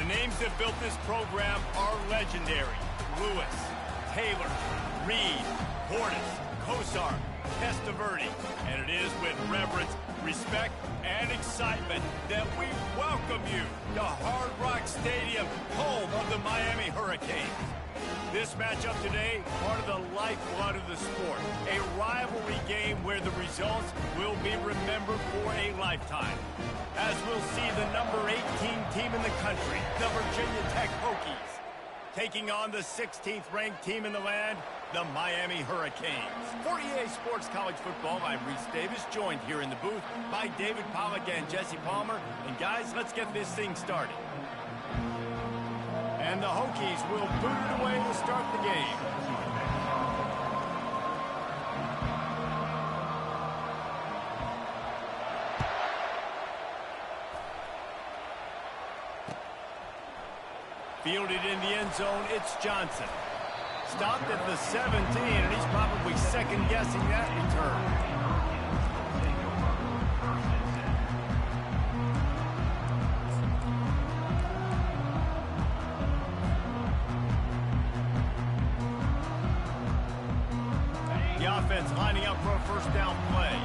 names that built this program are legendary. Lewis, Taylor, Reed, Portis, Kosar, Testaverde. And it is with reverence, respect, and excitement that we welcome you to Hard Rock Stadium, home of the Miami Hurricanes. This matchup today, part of the lifeblood of the sport. A rivalry game where the results will be remembered for a lifetime. As we'll see the number 18 team in the country, the Virginia Tech Hokies, taking on the 16th ranked team in the land, the Miami Hurricanes. For EA Sports College Football, I'm Reese Davis, joined here in the booth by David Pollack and Jesse Palmer. And guys, let's get this thing started. And the Hokies will boot it away to start the game. Fielded in the end zone, it's Johnson. Stopped at the 17, and he's probably second-guessing that return. The offense lining up for a first down play.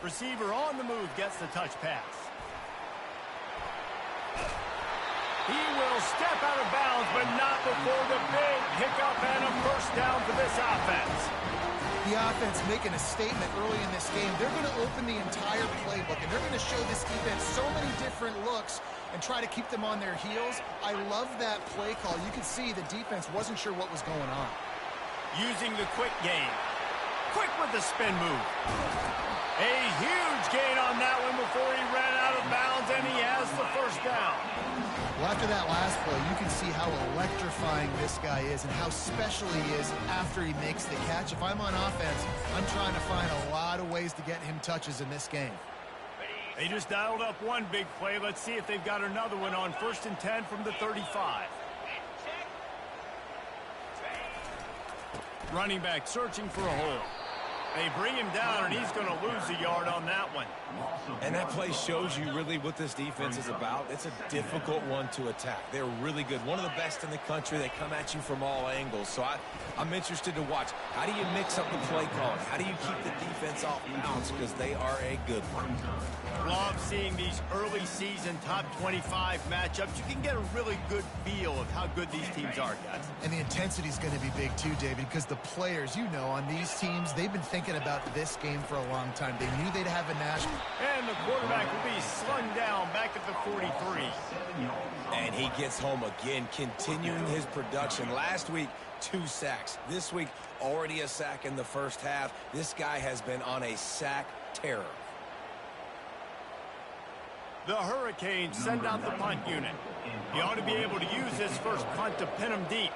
Receiver on the move gets the touch pass. He will step out of bounds, but not before the big pickup and a first down for this offense. The offense making a statement early in this game. They're going to open the entire playbook, and they're going to show this defense so many different looks and try to keep them on their heels. I love that play call. You could see the defense wasn't sure what was going on. Using the quick game. Quick with the spin move. A huge gain on that one before he ran out of bounds, and he has the first down. Well, after that last play, you can see how electrifying this guy is and how special he is after he makes the catch. If I'm on offense, I'm trying to find a lot of ways to get him touches in this game. They just dialed up one big play. Let's see if they've got another one on 1st and 10 from the 35. Running back searching for a hole. They bring him down, and he's going to lose a yard on that one. And that play shows you really what this defense is about. It's a difficult one to attack. They're really good. One of the best in the country. They come at you from all angles. So I'm interested to watch. How do you mix up the play calling? How do you keep the defense off balance? Because they are a good one. Love seeing these early season top 25 matchups. You can get a really good feel of how good these teams are, guys. And the intensity is going to be big too, David, because the players, you know, on these teams, they've been thinking about this game for a long time. They knew they'd have a national. And the quarterback will be slung down back at the 43. And he gets home again, continuing his production. Last week, 2 sacks. This week, already a sack in the first half. This guy has been on a sack terror. The Hurricanes send out the punt unit. He ought to be able to use this first punt to pin him deep.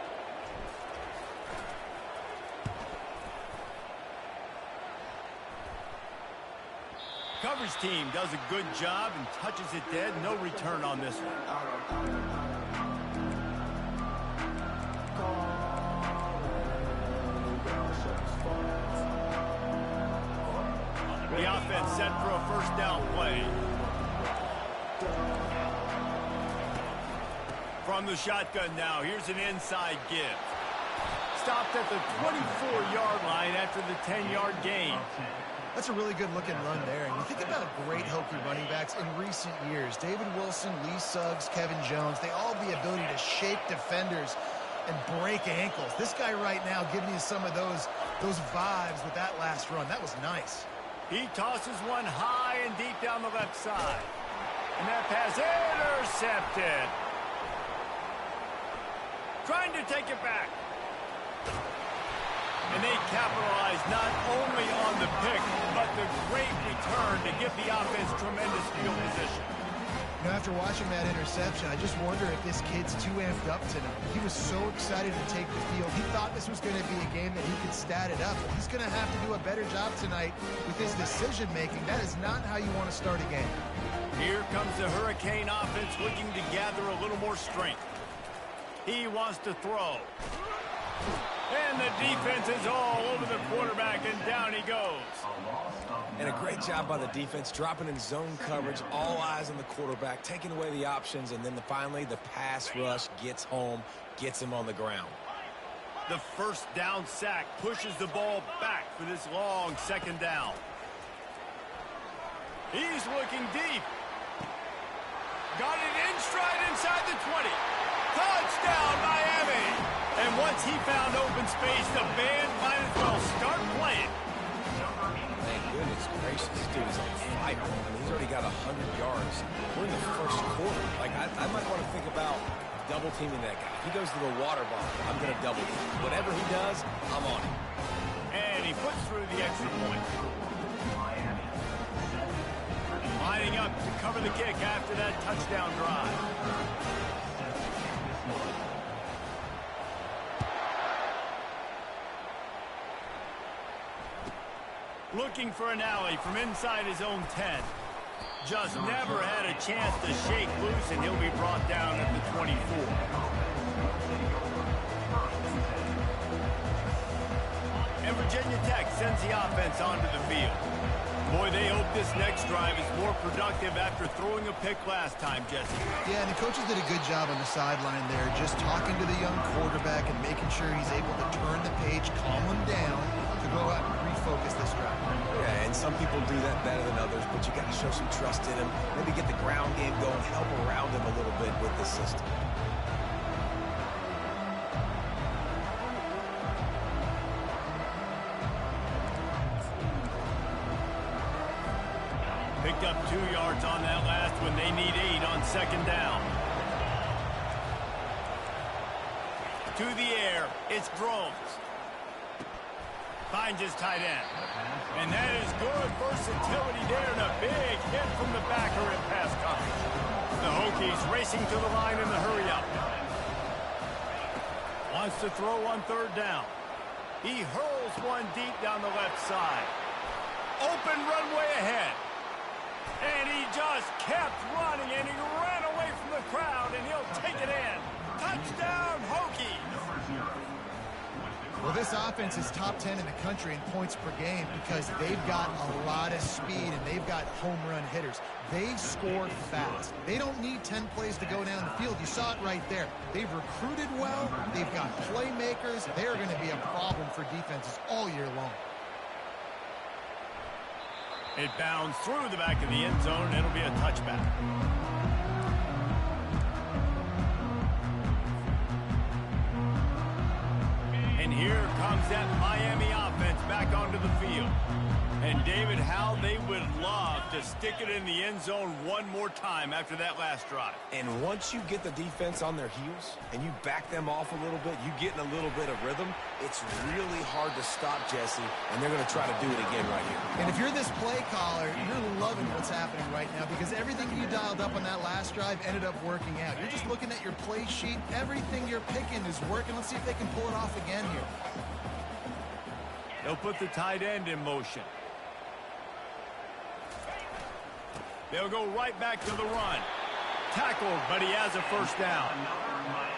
Coverage team does a good job and touches it dead. No return on this one. The offense set for a first down play. From the shotgun now, here's an inside give. Stopped at the 24-yard line after the 10-yard gain. That's a really good-looking run there. And you think about great Hokie running backs in recent years. David Wilson, Lee Suggs, Kevin Jones, they all have the ability to shake defenders and break ankles. This guy right now giving you some of those vibes with that last run. That was nice. He tosses one high and deep down the left side. And that pass intercepted. Trying to take it back. And they capitalize not only on the pick, but the great return to give the offense tremendous field position. You know, after watching that interception, I just wonder if this kid's too amped up tonight. He was so excited to take the field. He thought this was going to be a game that he could stat it up. But he's going to have to do a better job tonight with his decision-making. That is not how you want to start a game. Here comes the Hurricane offense looking to gather a little more strength. He wants to throw. And the defense is all over the quarterback, and down he goes. And a great job by the defense, dropping in zone coverage, all eyes on the quarterback, taking away the options, and then finally the pass rush gets home, gets him on the ground. The first down sack pushes the ball back for this long second down. He's looking deep. Got it in stride inside the 20. Touchdown, Miami! And once he found open space, the band might as well start playing. Thank goodness gracious, this dude is on fire. I mean, he's already got 100 yards. We're in the first quarter. Like, I might want to think about double teaming that guy. If he goes to the water bottle, I'm going to double team. Whatever he does, I'm on it. And he puts through the extra point. Lining up to cover the kick after that touchdown drive. Looking for an alley from inside his own 10. Just never had a chance to shake loose, and he'll be brought down at the 24. And Virginia Tech sends the offense onto the field. Boy, they hope this next drive is more productive after throwing a pick last time, Jesse. Yeah, and the coaches did a good job on the sideline there, just talking to the young quarterback and making sure he's able to turn the page, calm him down, to go out and refocus this drive. Yeah, and some people do that better than others, but you got to show some trust in him. Maybe get the ground game going, help around him a little bit with the system. Picked up 2 yards on that last one. They need 8 on second down. To the air, it's Drones. Finds his tight end. And that is good versatility there, and a big hit from the backer in pass coverage. The Hokies racing to the line in the hurry-up. Wants to throw on third down. He hurls one deep down the left side. Open runway ahead. And he just kept running, and he ran away from the crowd, and he'll take it in. Touchdown, Hokies! Well, this offense is top 10 in the country in points per game because they've got a lot of speed, and they've got home run hitters. They score fast. They don't need 10 plays to go down the field. You saw it right there. They've recruited well. They've got playmakers. They're going to be a problem for defenses all year long. It bounds through the back of the end zone, and it'll be a touchback. And here comes that Miami offense back onto the field. And David, how they would love to stick it in the end zone one more time after that last drive. And once you get the defense on their heels and you back them off a little bit, you get in a little bit of rhythm, it's really hard to stop, Jesse, and they're going to try to do it again right here. And if you're this play caller, you're loving what's happening right now because everything you dialed up on that last drive ended up working out. You're just looking at your play sheet. Everything you're picking is working. Let's see if they can pull it off again here. They'll put the tight end in motion. They'll go right back to the run. Tackled, but he has a first down.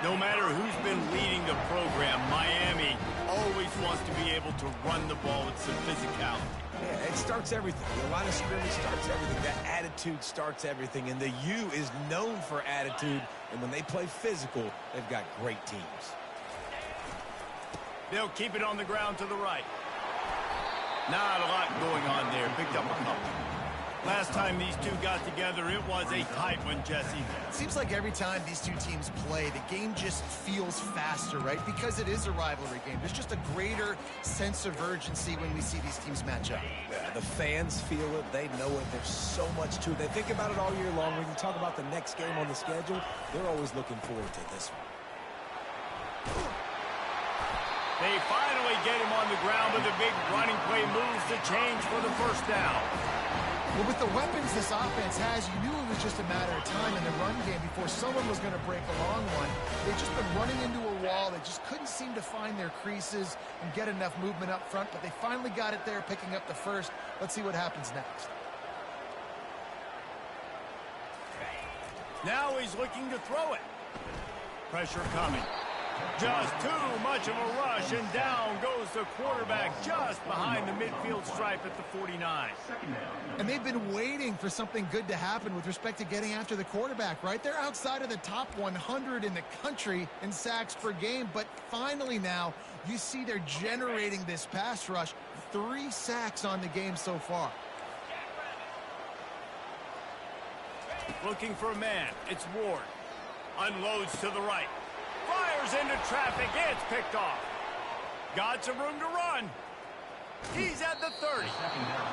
No matter who's been leading the program, Miami always wants to be able to run the ball with some physicality. Yeah, it starts everything. The line of scrimmage starts everything. That attitude starts everything. And the U is known for attitude. And when they play physical, they've got great teams. They'll keep it on the ground to the right. Not a lot going on there. Picked up a couple. Last time these two got together, it was a tight one, Jesse. It seems like every time these two teams play, the game just feels faster, right? Because it is a rivalry game. There's just a greater sense of urgency when we see these teams match up. Yeah, the fans feel it. They know it. There's so much to it. They think about it all year long. When you talk about the next game on the schedule, they're always looking forward to this one. They finally get him on the ground with a big running play moves the change for the first down. Well, with the weapons this offense has, you knew it was just a matter of time in the run game before someone was going to break a long one. They've just been running into a wall. They just couldn't seem to find their creases and get enough movement up front, but they finally got it there, picking up the first. Let's see what happens next. Now he's looking to throw it. Pressure coming. Just too much of a rush, and down goes the quarterback just behind the midfield stripe at the 49. And they've been waiting for something good to happen with respect to getting after the quarterback, right? They're outside of the top 100 in the country in sacks per game, but finally now you see they're generating this pass rush. 3 sacks on the game so far. Looking for a man. It's Ward. Unloads to the right. Fires into traffic. It's picked off. Got some room to run. He's at the 30.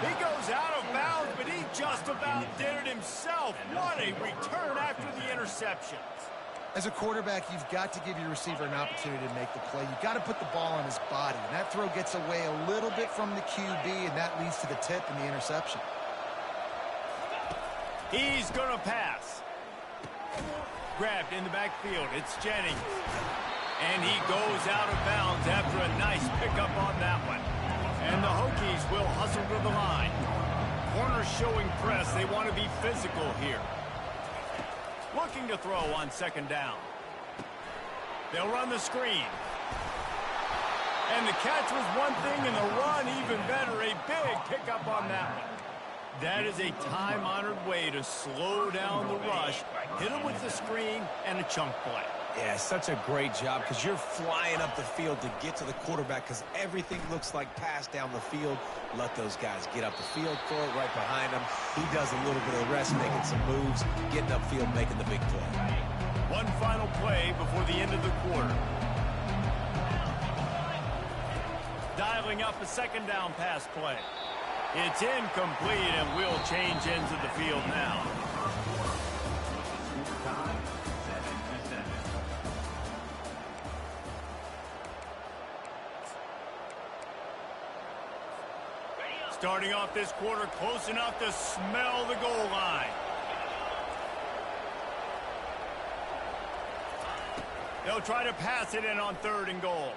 He goes out of bounds, but he just about did it himself. What a return after the interception. As a quarterback, you've got to give your receiver an opportunity to make the play. You've got to put the ball on his body. And that throw gets away a little bit from the QB, and that leads to the tip and the interception. He's going to pass. Grabbed in the backfield. It's Jennings. And he goes out of bounds after a nice pickup on that one. And the Hokies will hustle to the line. Corners showing press. They want to be physical here. Looking to throw on second down. They'll run the screen. And the catch was one thing, and the run even better. A big pickup on that one. That is a time-honored way to slow down the rush. Hit him with the screen and a chunk play. Yeah, such a great job because you're flying up the field to get to the quarterback because everything looks like pass down the field. Let those guys get up the field, throw it right behind him. He does a little bit of the rest, making some moves, getting upfield, making the big play. One final play before the end of the quarter. Dialing up a second down pass play. It's incomplete, and we'll change ends of the field now. Starting off this quarter close enough to smell the goal line. They'll try to pass it in on 3rd and goal.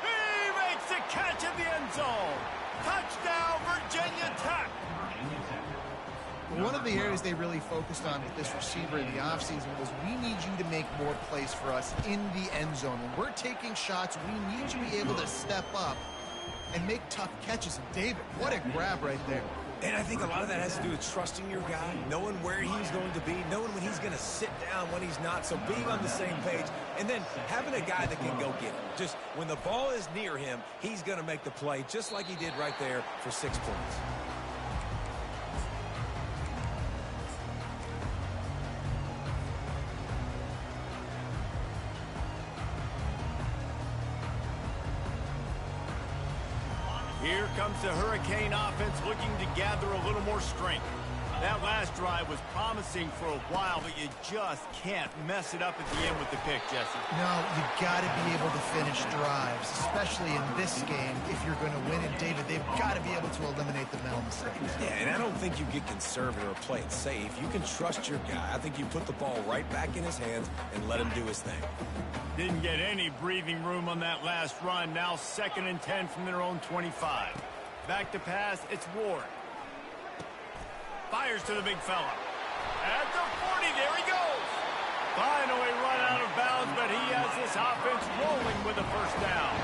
He makes the catch in the end zone. Touchdown, Virginia Tech. One of the areas they really focused on with this receiver in the offseason was we need you to make more plays for us in the end zone. When we're taking shots, we need you to be able to step up and make tough catches. And David, what a grab right there. And I think a lot of that has to do with trusting your guy, knowing where he's going to be, knowing when he's going to sit down, when he's not, so being on the same page, and then having a guy that can go get him. Just when the ball is near him, he's going to make the play just like he did right there for 6 points. Here comes the Hurricane offense looking to gather a little more strength. That last drive was promising for a while, but you just can't mess it up at the end with the pick, Jesse. No, you got to be able to finish drives, especially in this game if you're going to win it. David, they've got to be able to eliminate the mental mistakes. Yeah, and I don't think you get conservative or play it safe. You can trust your guy. I think you put the ball right back in his hands and let him do his thing. Didn't get any breathing room on that last run. Now 2nd and 10 from their own 25. Back to pass, it's Ward. Fires to the big fella. At the 40, there he goes. Finally run out of bounds, but he has this offense rolling with a first down.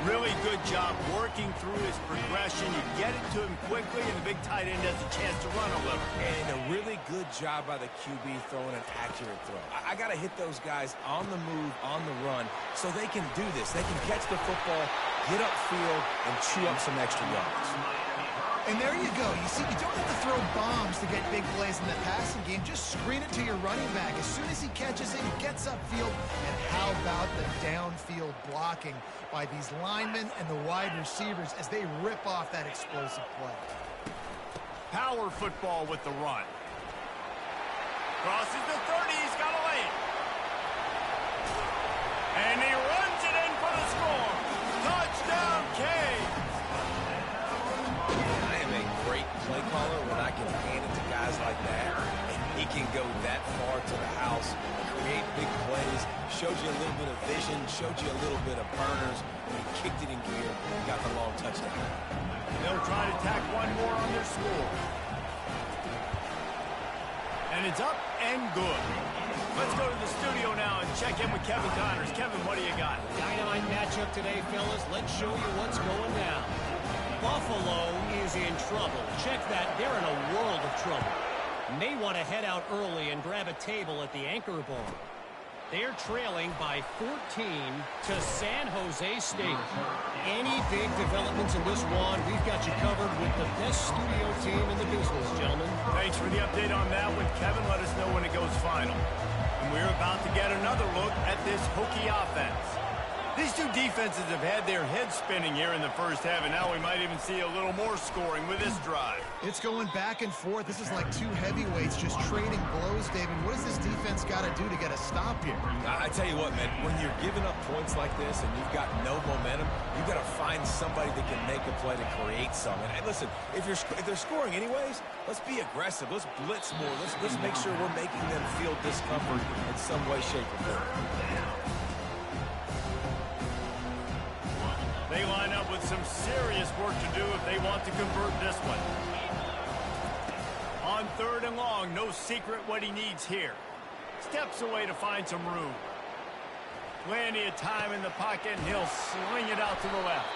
Really good job working through his progression. You get it to him quickly, and the big tight end has a chance to run a little. And a really good job by the QB throwing an accurate throw. I got to hit those guys on the move, on the run, so they can do this. They can catch the football, get upfield, and chew up some extra yards. And there you go. You see, you don't have to throw bombs to get big plays in the passing game. Just screen it to your running back. As soon as he catches it, he gets upfield. And how about the downfield blocking by these linemen and the wide receivers as they rip off that explosive play. Power football with the run. Crosses the 30. He's got a lane. And he runs it in for the score. Touchdown, Ncaa. Play caller when I can hand it to guys like that, and he can go that far to the house, create big plays, showed you a little bit of vision, showed you a little bit of burners, and he kicked it in gear and got the long touchdown. They'll try to tack one more on their score. And it's up and good. Let's go to the studio now and check in with Kevin Connors. Kevin, what do you got? Dynamite matchup today, fellas. Let's show you what's going down. Buffalo is in trouble. Check that. They're in a world of trouble. May want to head out early and grab a table at the Anchor Bar. They're trailing by 14 to San Jose State. Any big developments in this one, we've got you covered with the best studio team in the business, gentlemen. Thanks for the update on that one, Kevin. Let us know when it goes final. And we're about to get another look at this Hokie offense. These two defenses have had their heads spinning here in the first half, and now we might even see a little more scoring with this drive. It's going back and forth. This is like two heavyweights just trading blows, David. What does this defense got to do to get a stop here? I tell you what, man, when you're giving up points like this and you've got no momentum, you've got to find somebody that can make a play to create something. And listen, if they're scoring anyways, let's be aggressive. Let's blitz more. Let's make sure we're making them feel discomfort in some way, shape, or form. They line up with some serious work to do if they want to convert this one. On 3rd and long, no secret what he needs here. Steps away to find some room. Plenty of time in the pocket, and he'll sling it out to the left.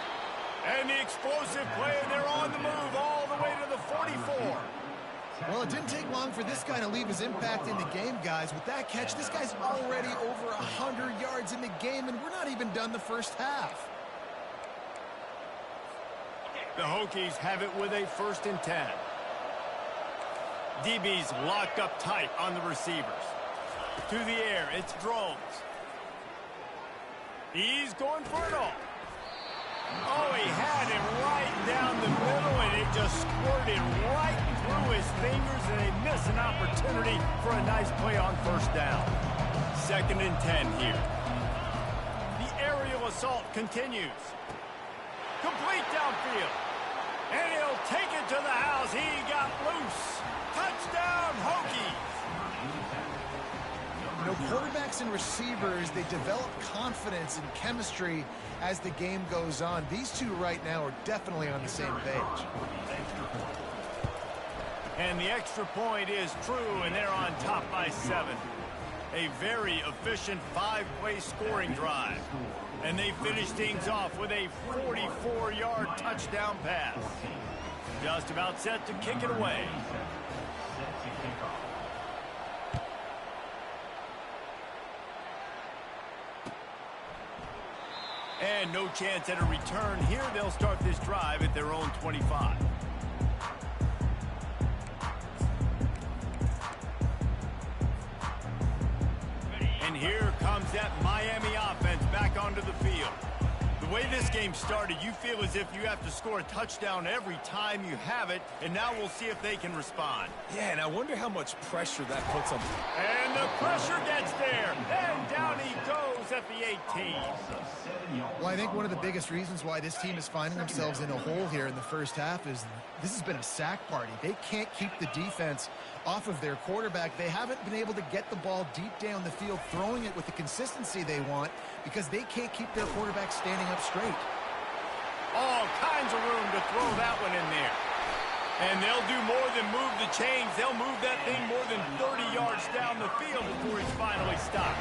And the explosive play, and they're on the move all the way to the 44. Well, it didn't take long for this guy to leave his impact in the game, guys. With that catch, this guy's already over 100 yards in the game, and we're not even done the first half. The Hokies have it with a 1st and 10. DB's locked up tight on the receivers. To the air, it's Drones. He's going for it all. Oh, he had it right down the middle, and it just squirted right through his fingers, and they miss an opportunity for a nice play on 1st down. 2nd and 10 here. The aerial assault continues. Complete downfield. And he'll take it to the house. He got loose. Touchdown, Hokies. You know, quarterbacks and receivers, they develop confidence and chemistry as the game goes on. These two right now are definitely on the same page. And the extra point is true, and they're on top by 7. A very efficient 5-play scoring drive. And they finish things off with a 44-yard touchdown pass. Just about set to kick it away. And no chance at a return here. They'll start this drive at their own 25. And here comes that Miami offense back onto the field. The way this game started, you feel as if you have to score a touchdown every time you have it, and now we'll see if they can respond. Yeah, and I wonder how much pressure that puts on. And the pressure gets there. And down he goes at the 18. Well, I think one of the biggest reasons why this team is finding themselves in a hole here in the first half is this has been a sack party. They can't keep the defense off of their quarterback. They haven't been able to get the ball deep down the field, throwing it with the consistency they want, because they can't keep their quarterback standing up straight. All kinds of room to throw that one in there. And they'll do more than move the chains. They'll move that thing more than 30 yards down the field before it's finally stopped.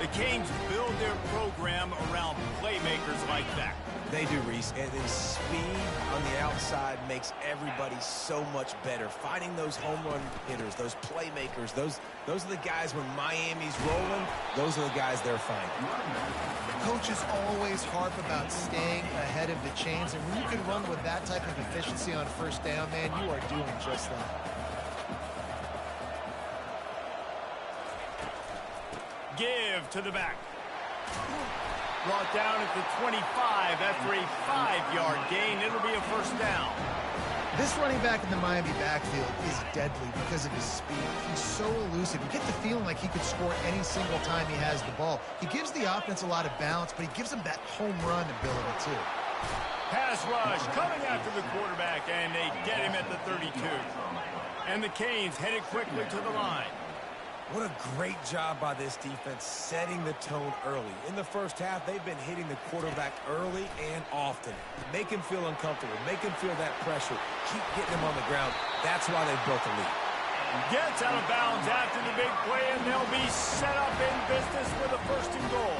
The Canes build their program around playmakers like that. They do, Reese, and then speed on the outside makes everybody so much better. Finding those home run hitters, those playmakers, those are the guys when Miami's rolling, those are the guys they're finding. Coaches always harp about staying ahead of the chains, and when you can run with that type of efficiency on 1st down, man, you are doing just that. Give to the back. Brought down at the 25 after a 5-yard gain. It'll be a 1st down. This running back in the Miami backfield is deadly because of his speed. He's so elusive. You get the feeling like he could score any single time he has the ball. He gives the offense a lot of balance, but he gives them that home run ability too. Pass rush coming after the quarterback, and they get him at the 32. And the Canes headed quickly to the line. What a great job by this defense setting the tone early. In the first half, they've been hitting the quarterback early and often. Make him feel uncomfortable. Make him feel that pressure. Keep getting him on the ground. That's why they've built a lead. Gets out of bounds after the big play, and they'll be set up in business with a 1st and goal.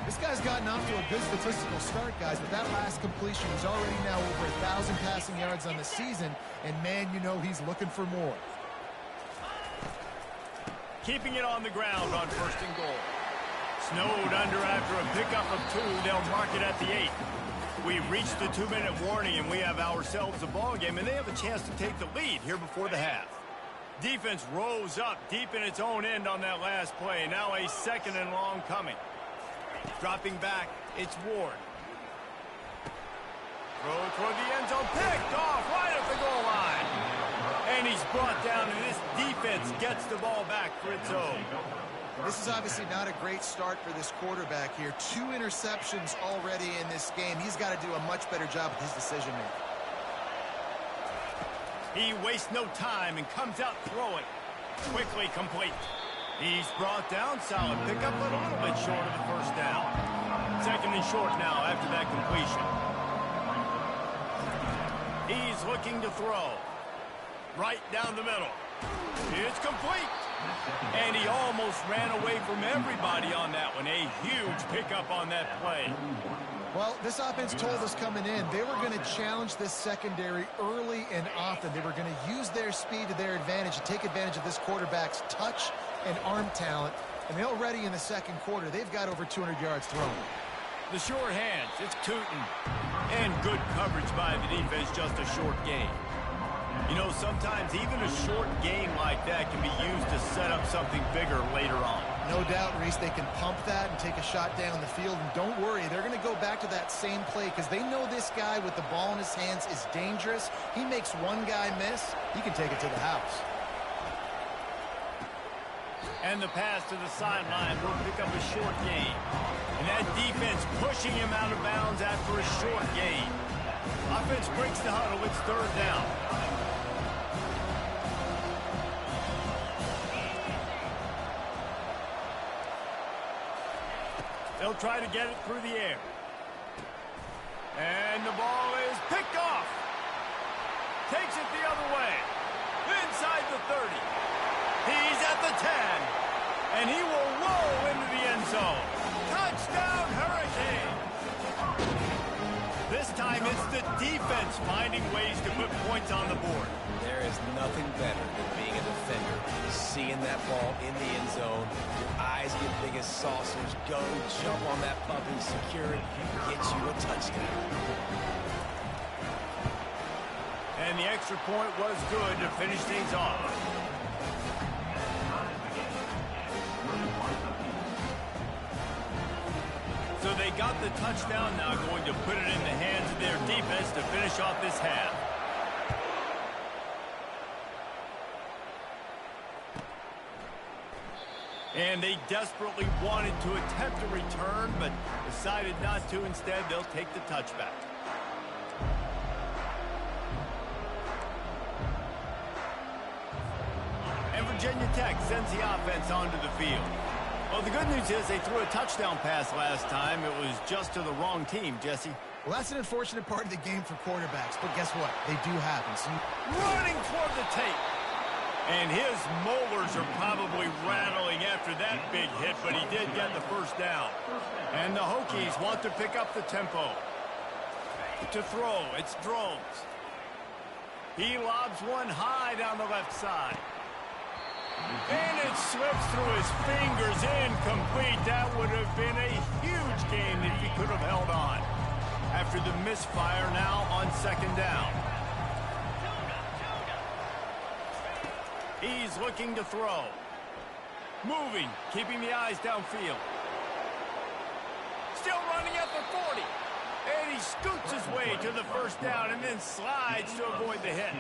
This guy's gotten off to a good statistical start, guys, but that last completion, he's already now over 1,000 passing yards on the season, and man, you know he's looking for more. Keeping it on the ground on 1st and goal. Snowed under after a pickup of 2. They'll mark it at the 8. We've reached the 2-minute warning, and we have ourselves a ball game, and they have a chance to take the lead here before the half. Defense rose up deep in its own end on that last play. Now a 2nd and long coming. Dropping back, it's Ward. Throw toward the end zone, picked off right at the goal line. And he's brought down, and this defense gets the ball back for its own. This is obviously not a great start for this quarterback here. 2 interceptions already in this game. He's got to do a much better job with his decision-making. He wastes no time and comes out throwing. Quickly complete. He's brought down. Solid pickup, but a little bit short of the 1st down. 2nd and short now after that completion. He's looking to throw. Right down the middle. It's complete. And he almost ran away from everybody on that one. A huge pickup on that play. Well, this offense told us coming in they were going to challenge this secondary early and often. They were going to use their speed to their advantage and take advantage of this quarterback's touch and arm talent. And already in the 2nd quarter, they've got over 200 yards thrown. The short hands, it's Tootin. And good coverage by the defense, just a short game. You know, sometimes even a short game like that can be used to set up something bigger later on. No doubt, Reese, they can pump that and take a shot down the field. And don't worry, they're going to go back to that same play because they know this guy with the ball in his hands is dangerous. He makes one guy miss, he can take it to the house. And the pass to the sideline will pick up a short gain. And that defense pushing him out of bounds after a short gain. Offense breaks the huddle. It's 3rd down. They'll try to get it through the air. And the ball is picked off. Takes it the other way. Inside the 30. He's at the 10. And he will roll into the end zone. Touchdown, Hurricane. This time it's the defense finding ways to put points on the board. There is nothing better than being a defender. Seeing that ball in the end zone, your eyes get big as saucers. Go, jump on that puppy, secure it, get you a touchdown. And the extra point was good to finish things off. So they got the touchdown, now going to put it in the hands of their defense to finish off this half. And they desperately wanted to attempt a return, but decided not to. Instead, they'll take the touchback. And Virginia Tech sends the offense onto the field. Well, the good news is they threw a touchdown pass last time. It was just to the wrong team, Jesse. Well, that's an unfortunate part of the game for quarterbacks, but guess what? They do happen. So running toward the tape. And his molars are probably rattling after that big hit, but he did get the 1st down. And the Hokies want to pick up the tempo. To throw, it's Drones. He lobs one high down the left side. And it slips through his fingers, incomplete. That would have been a huge game if he could have held on. After the misfire now on 2nd down. He's looking to throw. Moving, keeping the eyes downfield. Still running at the 40. And he scoots his way to the 1st down and then slides to avoid the hit.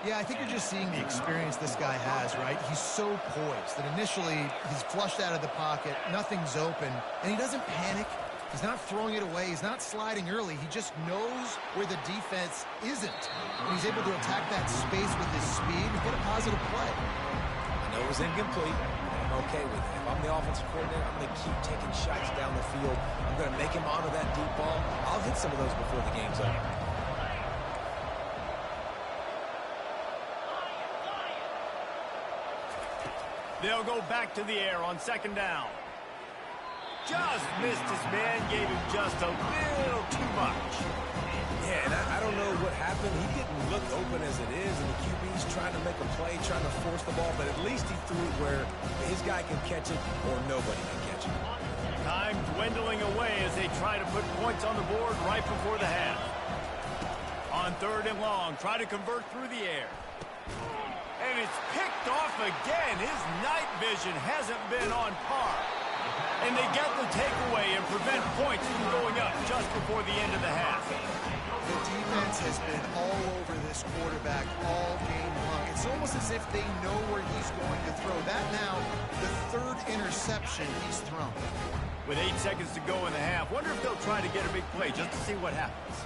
Yeah, I think you're just seeing the experience this guy has, right? He's so poised that initially he's flushed out of the pocket, nothing's open, and he doesn't panic. He's not throwing it away. He's not sliding early. He just knows where the defense isn't. And he's able to attack that space with his speed and get a positive play. I know it was incomplete. I'm okay with it. If I'm the offensive coordinator, I'm going to keep taking shots down the field. I'm going to make him onto that deep ball. I'll hit some of those before the game's over. They'll go back to the air on second down. Just missed his man, gave him just a little too much. Yeah, and I don't know what happened. He didn't look open as it is, and the QB's trying to make a play, trying to force the ball, but at least he threw it where his guy can catch it or nobody can catch it. Time dwindling away as they try to put points on the board right before the half. On third and long, try to convert through the air. And it's picked off again. His night vision hasn't been on par. And they get the takeaway and prevent points from going up just before the end of the half. The defense has been all over this quarterback all game long. It's almost as if they know where he's going to throw. That now, the third interception he's thrown. With 8 seconds to go in the half, wonder if they'll try to get a big play just to see what happens.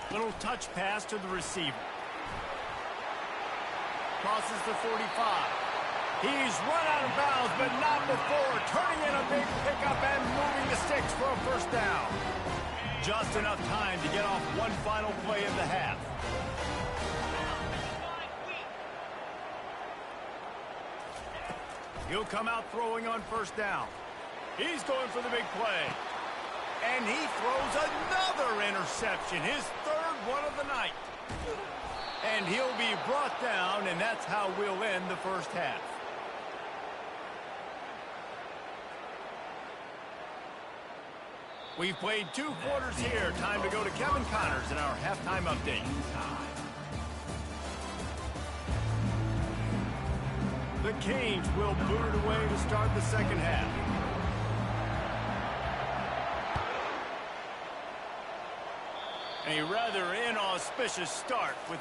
Little touch pass to the receiver. Crosses the 45. He's run out of bounds, but not before turning in a big pickup and moving the sticks for a first down. Just enough time to get off one final play of the half. He'll come out throwing on first down. He's going for the big play. And he throws another interception, his third one of the night. And he'll be brought down, and that's how we'll end the first half. We've played 2 quarters here. Time to go to Kevin Connors in our halftime update. The Canes will boot it away to start the second half. A rather inauspicious start with...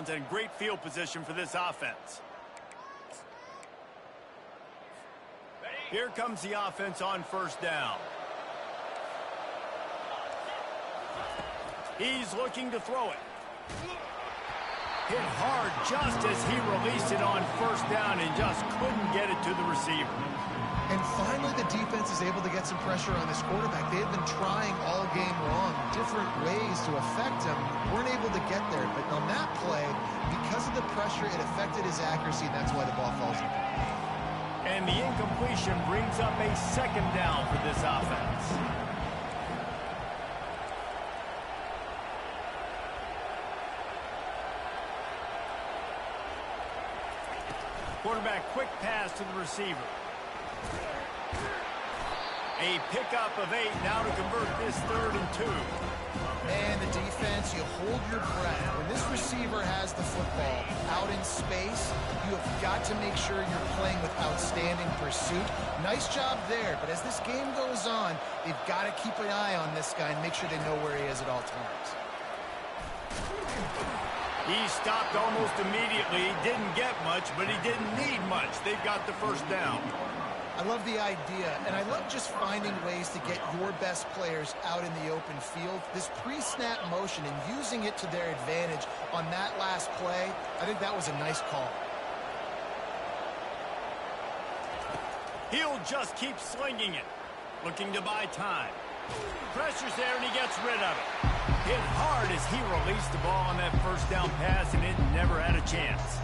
And great field position for this offense. Here comes the offense on first down. He's looking to throw it. Hit hard just as he released it on first down and just couldn't get it to the receiver. And finally, the defense is able to get some pressure on this quarterback. They have been trying all game long, different ways to affect him. Weren't able to get there. But on that play, because of the pressure, it affected his accuracy, and that's why the ball falls incomplete. And the incompletion brings up a second down for this offense. Quarterback quick pass to the receiver. A pickup of 8 now to convert this 3rd and 2. Man, the defense, you hold your breath. When this receiver has the football out in space, you have got to make sure you're playing with outstanding pursuit. Nice job there, but as this game goes on, they've got to keep an eye on this guy and make sure they know where he is at all times. He stopped almost immediately. Didn't get much, but he didn't need much. They've got the first down. I love the idea, and I love just finding ways to get your best players out in the open field. This pre-snap motion and using it to their advantage on that last play, I think that was a nice call. He'll just keep slinging it, looking to buy time. Pressure's there, and he gets rid of it. Hit hard as he released the ball on that first down pass, and it never had a chance.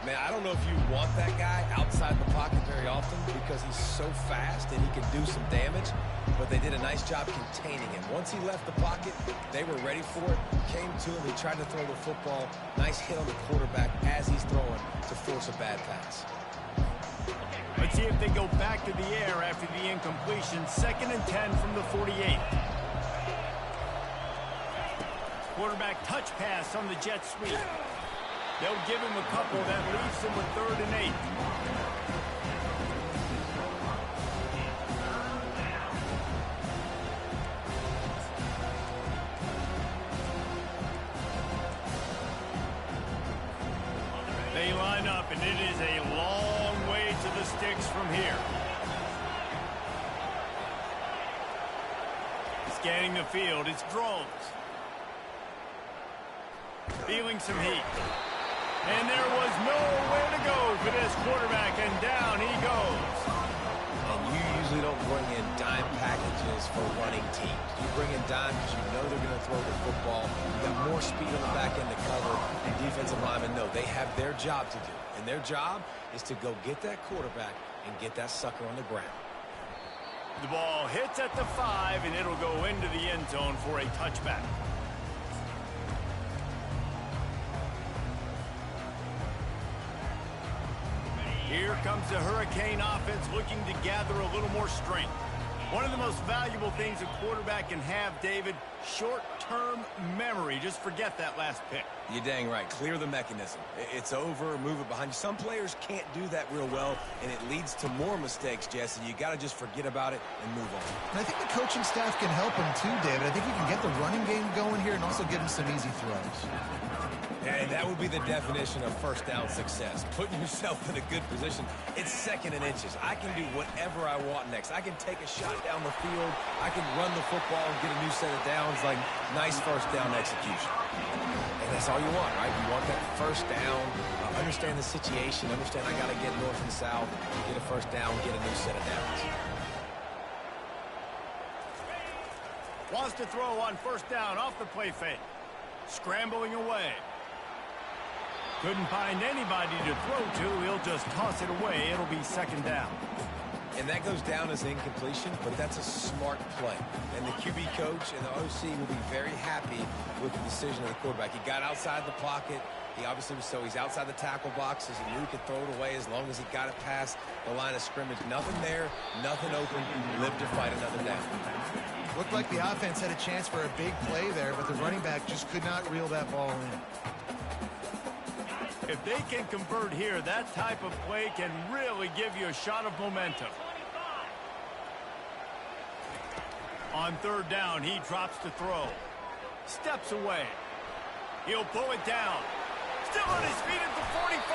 Man, I don't know if you want that guy outside the pocket very often because he's so fast and he can do some damage, but they did a nice job containing him. Once he left the pocket, they were ready for it, came to him, he tried to throw the football. Nice hit on the quarterback as he's throwing to force a bad pass. Let's see if they go back to the air after the incompletion. 2nd and 10 from the 48. Quarterback touch pass on the jet sweep. They'll give him a couple. That leaves him with 3rd and 8. They line up, and it is a long way to the sticks from here. Scanning the field, it's drones. Feeling some heat. And there was nowhere to go for this quarterback, and down he goes. And you usually don't bring in dime packages for running teams. You bring in dime because you know they're going to throw the football. You got more speed on the back end to cover, and defensive linemen know they have their job to do. And their job is to go get that quarterback and get that sucker on the ground. The ball hits at the 5, and it'll go into the end zone for a touchback. Here comes the Hurricane offense looking to gather a little more strength. One of the most valuable things a quarterback can have, David, short-term memory. Just forget that last pick. You're dang right. Clear the mechanism. It's over, move it behind you. Some players can't do that real well, and it leads to more mistakes, Jesse. You got to just forget about it and move on. And I think the coaching staff can help him too, David. I think you can get the running game going here and also give him some easy throws. And that would be the definition of first down success. Putting yourself in a good position. It's 2nd and inches. I can do whatever I want next. I can take a shot down the field. I can run the football and get a new set of downs. Like, nice first down execution. And that's all you want, right? You want that first down. Understand the situation. Understand I got to get north and south. Get a first down. Get a new set of downs. Wants to throw on first down off the play fake. Scrambling away. Couldn't find anybody to throw to. He'll just toss it away. It'll be 2nd down. And that goes down as incompletion, but that's a smart play. And the QB coach and the OC will be very happy with the decision of the quarterback. He got outside the pocket. He obviously was he's outside the tackle boxes. He knew he could throw it away as long as he got it past the line of scrimmage. Nothing there, nothing open. Lived to fight another down. Looked like the offense had a chance for a big play there, but the running back just could not reel that ball in. If they can convert here, that type of play can really give you a shot of momentum. On 3rd down, he drops to throw. Steps away. He'll pull it down. Still on his feet at the 45.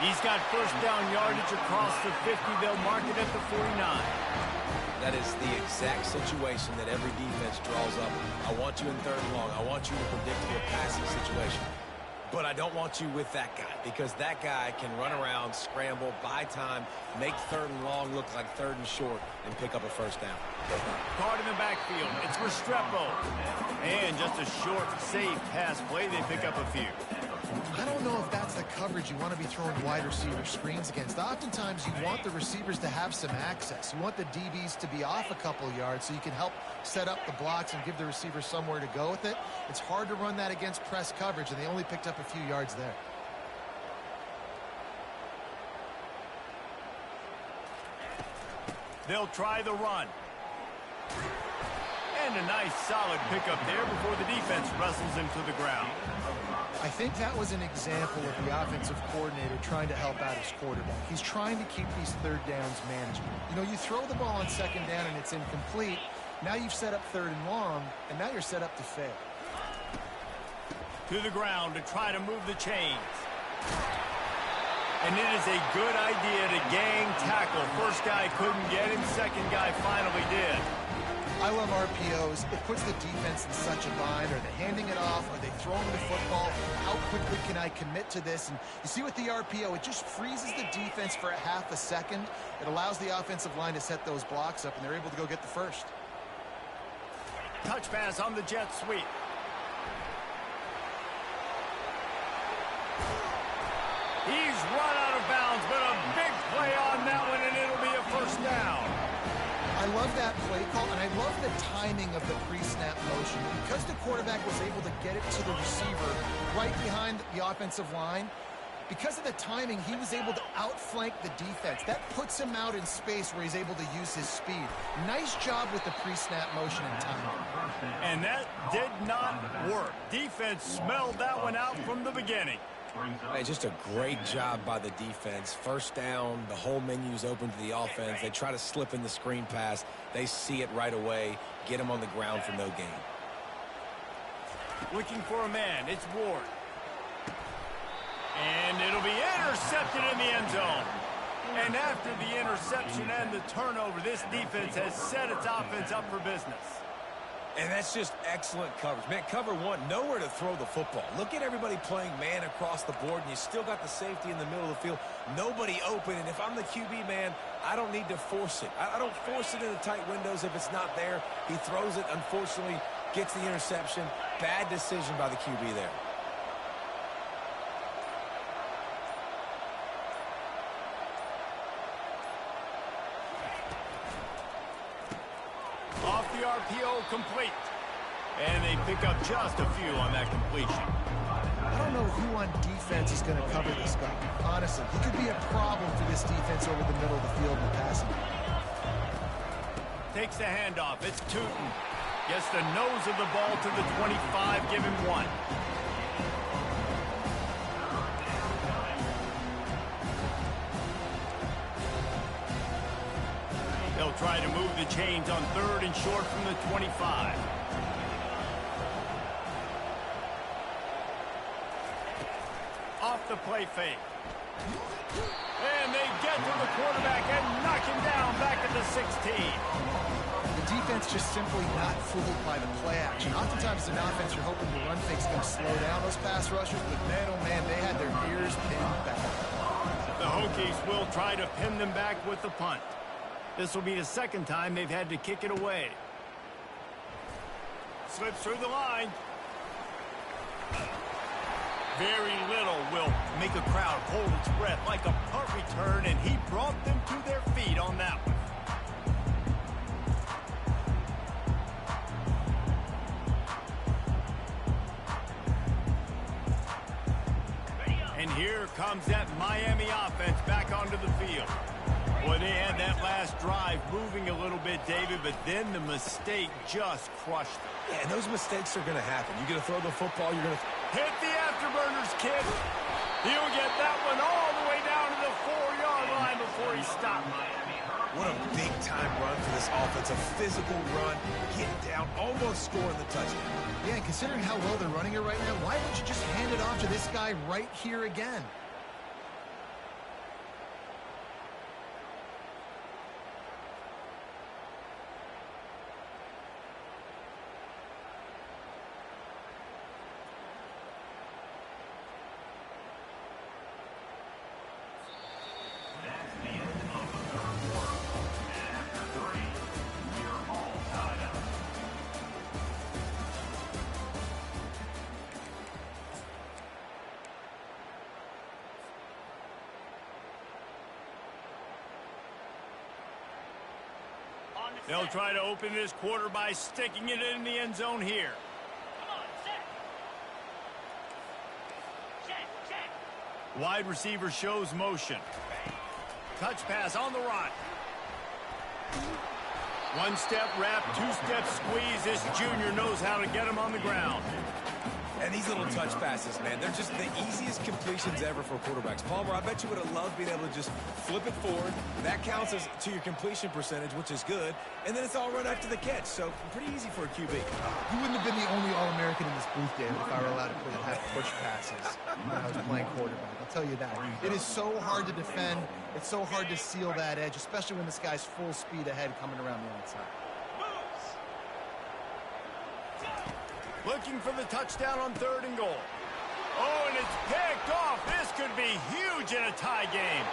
He's got first down yardage across the 50. They'll mark it at the 49. That is the exact situation that every defense draws up. I want you in 3rd and long. I want you to predict your passing situation. But I don't want you with that guy because that guy can run around, scramble, buy time, make 3rd and long look like 3rd and short, and pick up a first down. Caught in the backfield. It's Restrepo. And just a short, safe pass play. They pick up a few. I don't know if that's the coverage you want to be throwing wide receiver screens against. Oftentimes, you want the receivers to have some access. You want the DBs to be off a couple yards so you can help set up the blocks and give the receiver somewhere to go with it. It's hard to run that against press coverage, and they only picked up a few yards there. They'll try the run. And a nice solid pickup there before the defense wrestles him to the ground. I think that was an example of the offensive coordinator trying to help out his quarterback. He's trying to keep these 3rd downs manageable. You know, you throw the ball on 2nd down and it's incomplete. Now you've set up 3rd and long, and now you're set up to fail. To the ground to try to move the chains. And it is a good idea to gang tackle. First guy couldn't get him, second guy finally did. I love RPOs. It puts the defense in such a bind. Are they handing it off? Are they throwing the football? How quickly can I commit to this? And you see with the RPO, it just freezes the defense for a half a second. It allows the offensive line to set those blocks up, and they're able to go get the first. Touch pass on the jet sweep. He's run out of bounds, but a big play on that one, and it'll be a first down. I love that play call, and I love the timing of the pre-snap motion. Because the quarterback was able to get it to the receiver right behind the offensive line, because of the timing, he was able to outflank the defense. That puts him out in space where he's able to use his speed. Nice job with the pre-snap motion and timing. And that did not work. Defense smelled that one out from the beginning. Hey, just a great job by the defense. First down, the whole menu's open to the offense. They try to slip in the screen pass. They see it right away, get him on the ground for no gain. Looking for a man. It's Ward. And it'll be intercepted in the end zone. And after the interception and the turnover, this defense has set its offense up for business. And that's just excellent coverage. Man, cover one, nowhere to throw the football. Look at everybody playing man across the board, and you still got the safety in the middle of the field. Nobody open, and if I'm the QB, man, I don't need to force it. I don't force it in the tight windows if it's not there. He throws it, unfortunately, gets the interception. Bad decision by the QB there. Off the RPO, complete. And they pick up just a few on that completion. I don't know who on defense is going to cover this guy. Honestly, he could be a problem for this defense over the middle of the field in the passing. Takes the handoff. It's Tootin. Gets the nose of the ball to the 25. Give him one. They'll try to move the chains on third and short from the 25. Off the play fake. And they get to the quarterback and knock him down back at the 16. The defense just simply not fooled by the play action. Oftentimes as an offense, you're hoping the run fake's going to slow down those pass rushers, but man, oh man, they had their ears pinned back. The Hokies will try to pin them back with the punt. This will be the second time they've had to kick it away. Slips through the line. Very little will make a crowd hold its breath like a punt return, and he brought them to their feet on that one. And here comes that Miami offense back onto the field. Boy, they had that last drive moving a little bit, David, but then the mistake just crushed them. Yeah, and those mistakes are going to happen. You're going to throw the football, you're going to... Hit the afterburners, kid. He'll get that one all the way down to the 4-yard line before he stopped. What a big-time run for this offense. A physical run, getting down, almost scoring the touchdown. Yeah, and considering how well they're running it right now, why don't you just hand it off to this guy right here again? They'll try to open this quarter by sticking it in the end zone here. Come on, set. Wide receiver shows motion. Touch pass on the run. One step wrap, two step squeeze. This junior knows how to get him on the ground. And these little touch passes, man, they're just the easiest completions ever for quarterbacks. Palmer, I bet you would have loved being able to just flip it forward. That counts as to your completion percentage, which is good. And then it's all run after the catch, so pretty easy for a QB. You wouldn't have been the only All-American in this booth, David, if I were allowed to have push passes when I was playing quarterback. I'll tell you that. It is so hard to defend. It's so hard to seal that edge, especially when this guy's full speed ahead coming around the outside. Looking for the touchdown on 3rd and goal. Oh, and it's picked off. This could be huge in a tie game.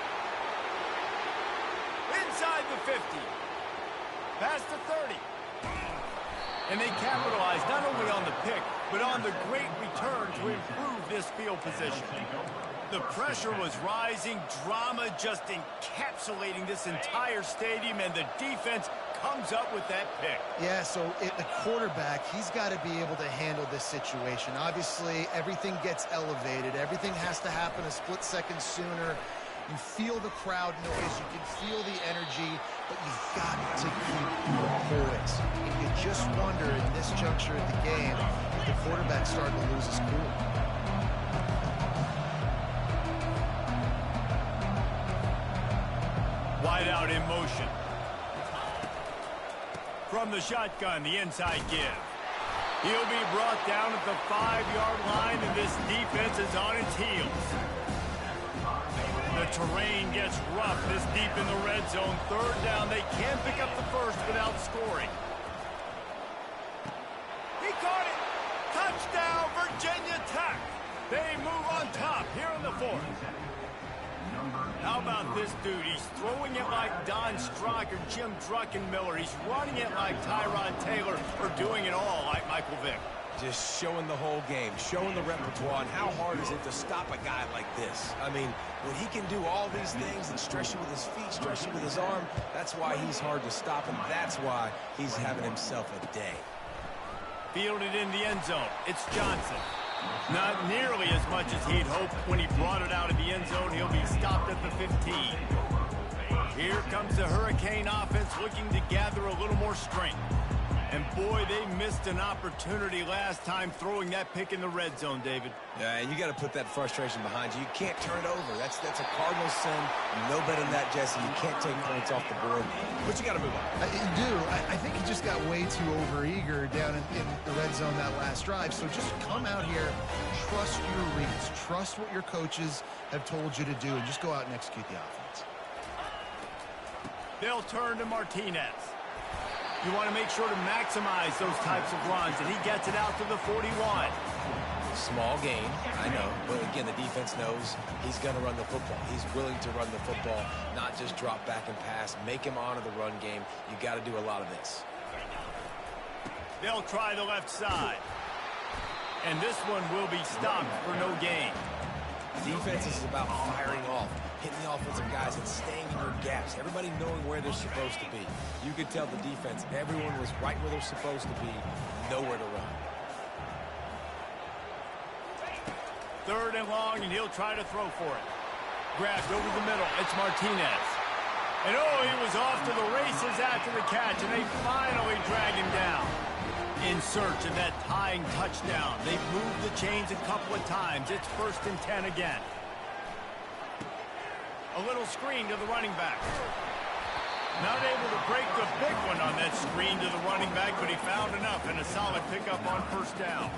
Inside the 50. Past the 30. And they capitalized not only on the pick, but on the great return to improve this field position. The pressure was rising, drama just encapsulating this entire stadium, and the defense comes up with that pick. Yeah, so the quarterback, he's got to be able to handle this situation. Obviously, everything gets elevated. Everything has to happen a split second sooner. You feel the crowd noise. You can feel the energy, but you've got to keep your poise. And you just wonder in this juncture of the game if the quarterback's starting to lose his cool. Wide out in motion. From the shotgun, the inside give. He'll be brought down at the 5-yard line, and this defense is on its heels. The terrain gets rough this deep in the red zone. 3rd down, they can pick up the first without scoring. He caught it! Touchdown, Virginia Tech! They move on top here in the 4th. How about this dude? He's throwing it like Don Strock or Jim Druckenmiller. He's running it like Tyrod Taylor, or doing it all like Michael Vick. Just showing the whole game, showing the repertoire, and how hard is it to stop a guy like this? I mean, when he can do all these things and stretch you with his feet, stretch you with his arm, that's why he's hard to stop, and that's why he's having himself a day. Fielded in the end zone. It's Johnson. Not nearly as much as he'd hoped when he brought it out of the end zone. He'll be stopped at the 15. Here comes the Hurricane offense looking to gather a little more strength. And boy, they missed an opportunity last time throwing that pick in the red zone, David. Yeah, and you got to put that frustration behind you. You can't turn it over. That's a cardinal sin. You know better than that, Jesse. You can't take points off the board. But you got to move on. You do. I think he just got way too overeager down in the red zone that last drive. So just come out here, trust your reads, trust what your coaches have told you to do, and just go out and execute the offense. They'll turn to Martinez. You want to make sure to maximize those types of runs, and he gets it out to the 41. Small gain, I know, but again, the defense knows he's going to run the football. He's willing to run the football, not just drop back and pass, make him honor the run game. You got to do a lot of this. They'll try the left side. And this one will be stopped for no gain. Defense is about firing off, hitting the offensive guys and staying in your gaps. Everybody knowing where they're supposed to be. You could tell the defense, everyone was right where they're supposed to be, nowhere to run. 3rd and long, and he'll try to throw for it. Grabbed over the middle. It's Martinez. And oh, he was off to the races after the catch, and they finally drag him down. In search of that tying touchdown. They've moved the chains a couple of times. It's 1st and 10 again. A little screen to the running back. Not able to break the big one on that screen to the running back, but he found enough and a solid pickup on 1st down.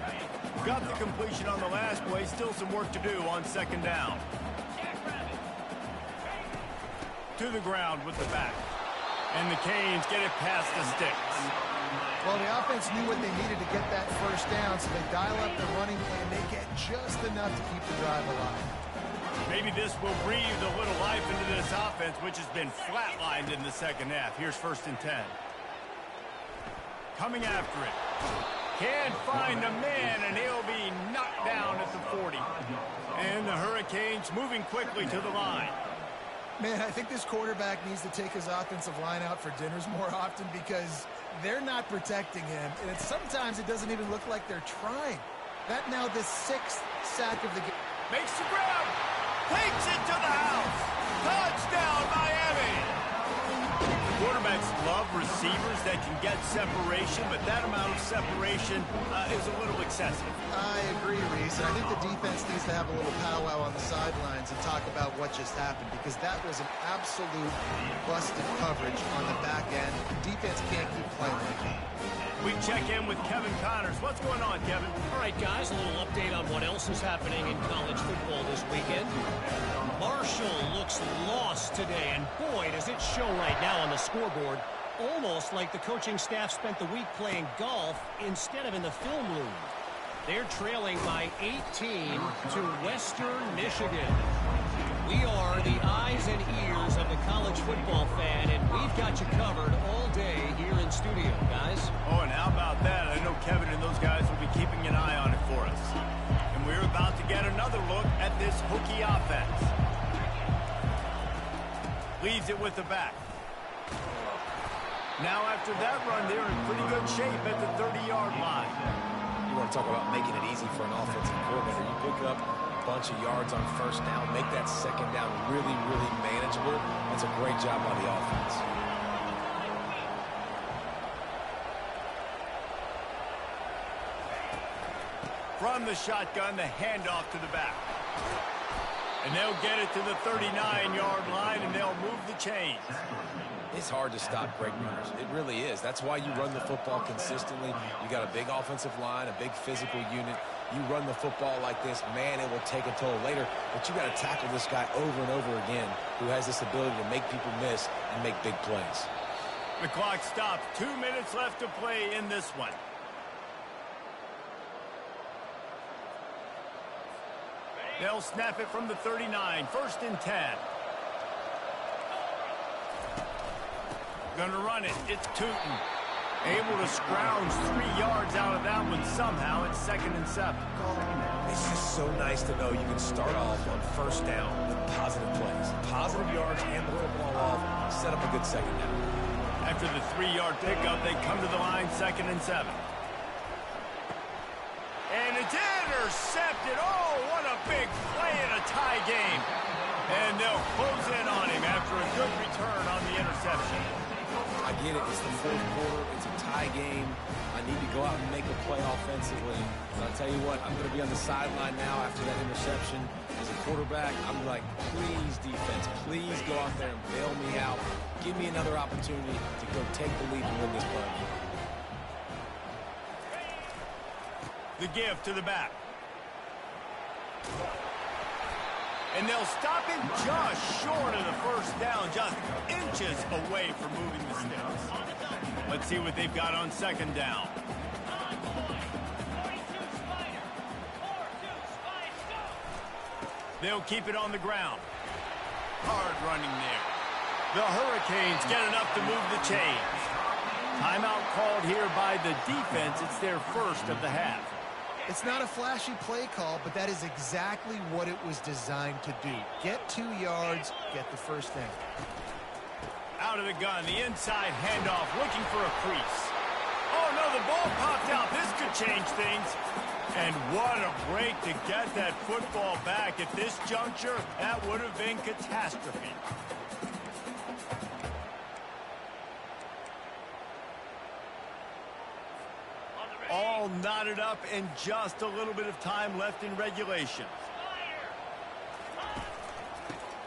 Got the completion on the last play. Still some work to do on 2nd down. To the ground with the back. And the Canes get it past the sticks. Well, the offense knew what they needed to get that 1st down, so they dial up the running play, and they get just enough to keep the drive alive. Maybe this will breathe a little life into this offense, which has been flatlined in the 2nd half. Here's 1st and 10. Coming after it. Can't find the man, and he'll be knocked down at the 40. And the Hurricanes moving quickly to the line. Man, I think this quarterback needs to take his offensive line out for dinners more often because they're not protecting him. And sometimes it doesn't even look like they're trying. That now the 6th sack of the game. Makes the grab. Takes it to the house. Touchdown, Miami. Quarterbacks love receivers that can get separation, but that amount of separation is a little excessive. I agree, Reese. And I think the defense needs to have a little powwow on the sidelines and talk about what just happened, because that was an absolute busted coverage on the back end. Defense can't keep playing like that. We check in with Kevin Connors. What's going on, Kevin? All right, guys, a little update on what else is happening in college football this weekend. Marshall looks lost today, and boy, does it show right now on the scoreboard. Almost like the coaching staff spent the week playing golf instead of in the film room. They're trailing by 18 to Western Michigan. We are the eyes and ears of the college football fan, and we've got you covered all day here in studio, guys. Oh, and how about that? I know Kevin and those guys will be keeping an eye on it for us. And we're about to get another look at this Hokie offense. Leaves it with the back. Now after that run, they're in pretty good shape at the 30-yard line. You want to talk about making it easy for an offensive coordinator. You pick up a bunch of yards on first down, make that second down really, really manageable. That's a great job by the offense. From the shotgun, the handoff to the back. And they'll get it to the 39-yard line, and they'll move the chains. It's hard to stop great runners. It really is. That's why you run the football consistently. You got a big offensive line, a big physical unit. You run the football like this, man, it will take a toll later. But you got to tackle this guy over and over again who has this ability to make people miss and make big plays. The clock stops. 2 minutes left to play in this one. They'll snap it from the 39. 1st and 10. Gonna run it. It's Tootin. Able to scrounge 3 yards out of that one somehow. It's 2nd and 7. It's just so nice to know you can start off on first down with positive plays. Positive yards, hand the football off, set up a good second down. After the 3-yard pickup, they come to the line, 2nd and 7. And it's intercepted. Oh, what a big play in a tie game. And they'll close in on him after a good return on the interception. I get it. It's the 4th quarter. It's a tie game. I need to go out and make a play offensively. And I'll tell you what, I'm going to be on the sideline now after that interception. As a quarterback, I'm like, please, defense, please go out there and bail me out. Give me another opportunity to go take the lead and win this ball game. The give to the back. And they'll stop him just short of the first down, just inches away from moving the sticks. Let's see what they've got on 2nd down. They'll keep it on the ground. Hard running there. The Hurricanes get enough to move the chains. Timeout called here by the defense. It's their first of the half. It's not a flashy play call, but that is exactly what it was designed to do. Get 2 yards, get the first down. Out of the gun, the inside handoff, looking for a crease. Oh, no, the ball popped out. This could change things. And what a break to get that football back. At this juncture, that would have been catastrophe. All knotted up and just a little bit of time left in regulation.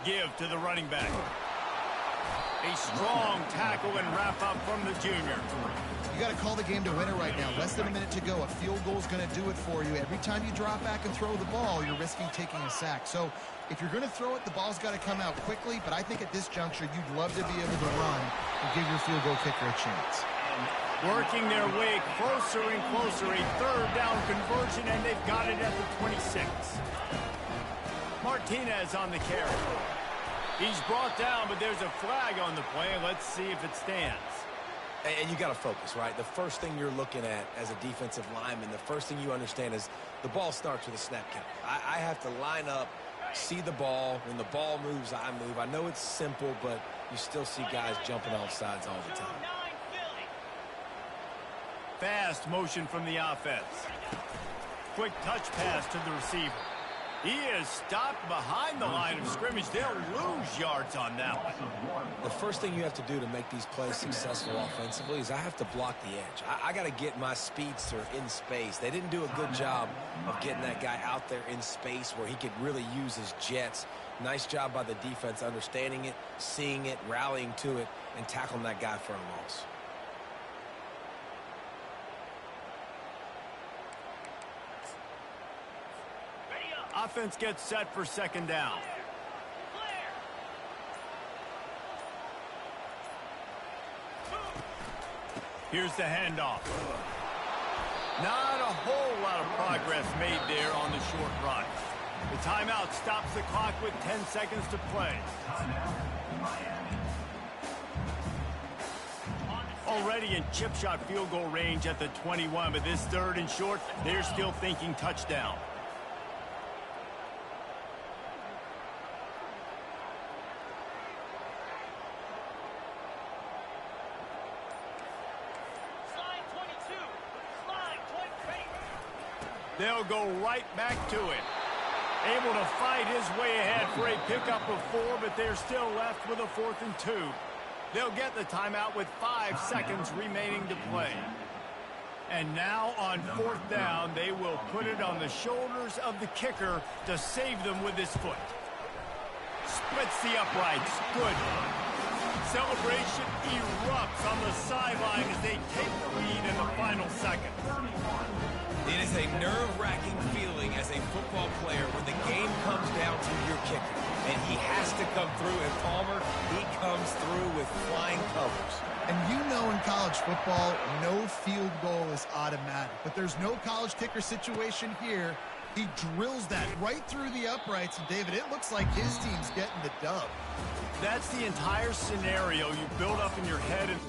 Give to the running back. A strong tackle and wrap up from the junior. You got to call the game to win it right now. Less than a minute to go. A field goal is going to do it for you. Every time you drop back and throw the ball, you're risking taking a sack. So if you're going to throw it, the ball's got to come out quickly. But I think at this juncture, you'd love to be able to run and give your field goal kicker a chance. Working their way closer and closer. A 3rd down conversion, and they've got it at the 26. Martinez on the carry. He's brought down, but there's a flag on the play. Let's see if it stands. And you got to focus, right? The first thing you're looking at as a defensive lineman, the first thing you understand is the ball starts with a snap count. I have to line up, see the ball. When the ball moves, I move. I know it's simple, but you still see guys jumping off sides all the time. Fast motion from the offense. Quick touch pass to the receiver. He is stopped behind the line of scrimmage. They'll lose yards on that one. The first thing you have to do to make these plays successful offensively is I have to block the edge. I got to get my speedster in space. They didn't do a good job of getting that guy out there in space where he could really use his jets. Nice job by the defense understanding it, seeing it, rallying to it, and tackling that guy for a loss. Offense gets set for second down. Here's the handoff. Not a whole lot of progress made there on the short run. The timeout stops the clock with 10 seconds to play. Already in chip shot field goal range at the 21, but this third and short, they're still thinking touchdown. They'll go right back to it. Able to fight his way ahead for a pickup of 4, but they're still left with a 4th and 2. They'll get the timeout with 5 seconds remaining to play. And now on 4th down, they will put it on the shoulders of the kicker to save them with his foot. Splits the uprights. Good. Celebration erupts on the sideline as they take the lead in the final seconds. It is a nerve-wracking feeling as a football player when the game comes down to your kicker. And he has to come through. And Palmer, he comes through with flying colors. And you know in college football, no field goal is automatic. But there's no college kicker situation here. He drills that right through the uprights. And, David, it looks like his team's getting the dub. That's the entire scenario you build up in your head. And